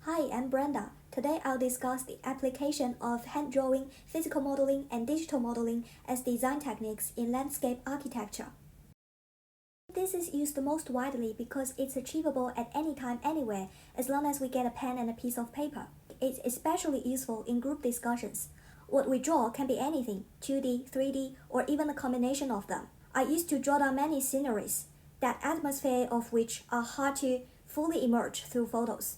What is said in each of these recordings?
Hi, I'm Brenda. Today I'll discuss the application of hand drawing, physical modeling, and digital modeling as design techniques in landscape architecture. This is used most widely because it's achievable at any time, anywhere, as long as we get a pen and a piece of paper. It's especially useful in group discussions. What we draw can be anything, 2D, 3D, or even a combination of them. I used to draw down many sceneries, that atmosphere of which are hard to fully emerge through photos.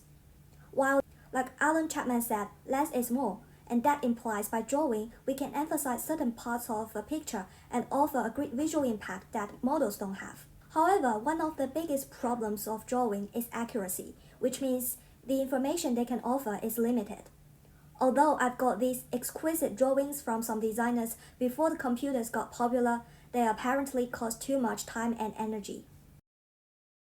While, like Alan Chapman said, less is more, and that implies by drawing we can emphasize certain parts of a picture and offer a great visual impact that models don't have. However, one of the biggest problems of drawing is accuracy, which means the information they can offer is limited. Although I've got these exquisite drawings from some designers before the computers got popular, they apparently cost too much time and energy.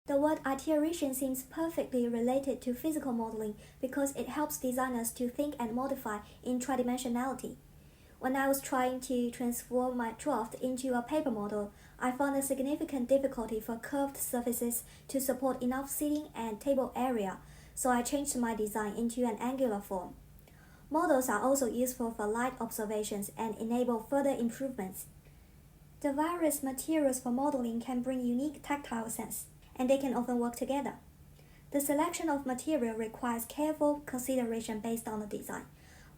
The word iteration seems perfectly related to physical modeling because it helps designers to think and modify in tridimensionality. When I was trying to transform my draft into a paper model, I found a significant difficulty for curved surfaces to support enough seating and table area, so I changed my design into an angular form. Models are also useful for light observations and enable further improvements. The various materials for modeling can bring unique tactile sense, and they can often work together. The selection of material requires careful consideration based on the design.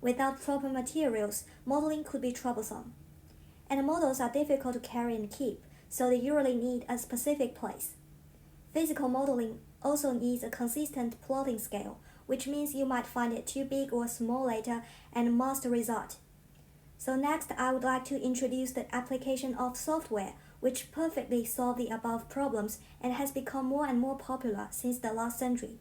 Without proper materials, modeling could be troublesome. And models are difficult to carry and keep, so they usually need a specific place. Physical modeling also needs a consistent plotting scale, which means you might find it too big or small later and mask the result. So next, I would like to introduce the application of software, which perfectly solve the above problems and has become more and more popular since the last century.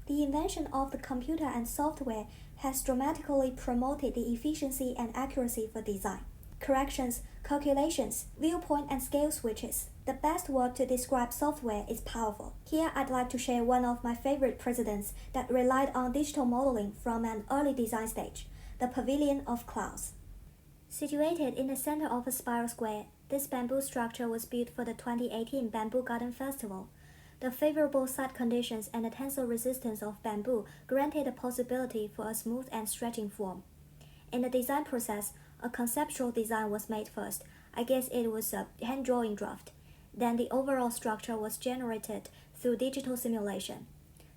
The invention of the computer and software has dramatically promoted the efficiency and accuracy for design. Corrections, calculations, viewpoint and scale switches. The best word to describe software is powerful. Here I'd like to share one of my favorite precedents that relied on digital modeling from an early design stage, the Pavilion of Clouds. Situated in the center of a spiral square, this bamboo structure was built for the 2018 Bamboo Garden Festival. The favorable site conditions and the tensile resistance of bamboo granted the possibility for a smooth and stretching form. In the design process, a conceptual design was made first. I guess it was a hand-drawing draft. Then the overall structure was generated through digital simulation.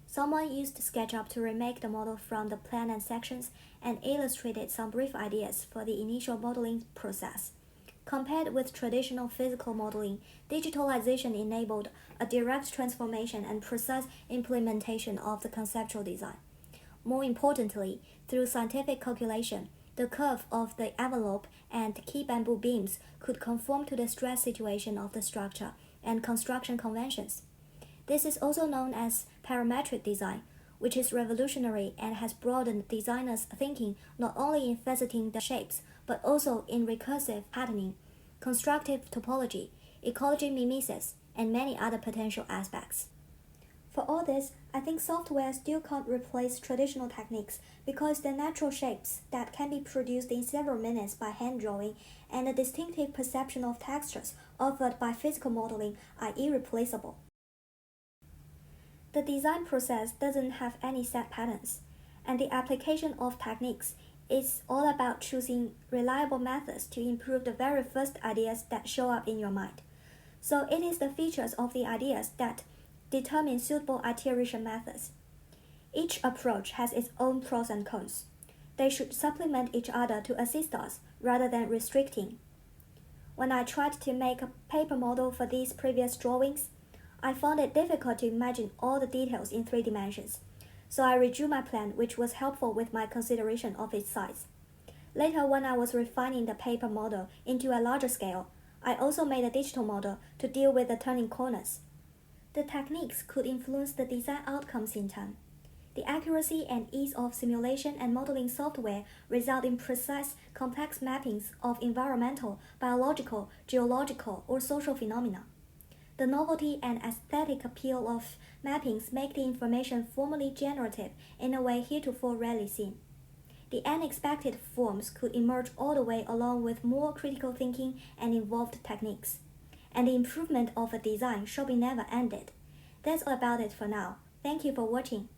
Someone used SketchUp to remake the model from the plan and sections and illustrated some brief ideas for the initial modeling process. Compared with traditional physical modeling, digitalization enabled a direct transformation and precise implementation of the conceptual design. More importantly, through scientific calculation, the curve of the envelope and key bamboo beams could conform to the stress situation of the structure and construction conventions. This is also known as parametric design, which is revolutionary and has broadened designers' thinking not only in faceting the shapes, but also in recursive patterning, constructive topology, ecology mimesis, and many other potential aspects. For all this, I think software still can't replace traditional techniques because the natural shapes that can be produced in several minutes by hand drawing and the distinctive perception of textures offered by physical modeling are irreplaceable. The design process doesn't have any set patterns, and the application of techniques is all about choosing reliable methods to improve the very first ideas that show up in your mind. So it is the features of the ideas that determine suitable iteration methods. Each approach has its own pros and cons. They should supplement each other to assist us rather than restricting. When I tried to make a paper model for these previous drawings, I found it difficult to imagine all the details in 3 dimensions, so I redrew my plan, which was helpful with my consideration of its size. Later, when I was refining the paper model into a larger scale, I also made a digital model to deal with the turning corners. The techniques could influence the design outcomes in turn. The accuracy and ease of simulation and modeling software result in precise, complex mappings of environmental, biological, geological, or social phenomena. The novelty and aesthetic appeal of mappings make the information formally generative in a way heretofore rarely seen. The unexpected forms could emerge all the way along with more critical thinking and involved techniques. And the improvement of a design shall be never ended. That's all about it for now. Thank you for watching.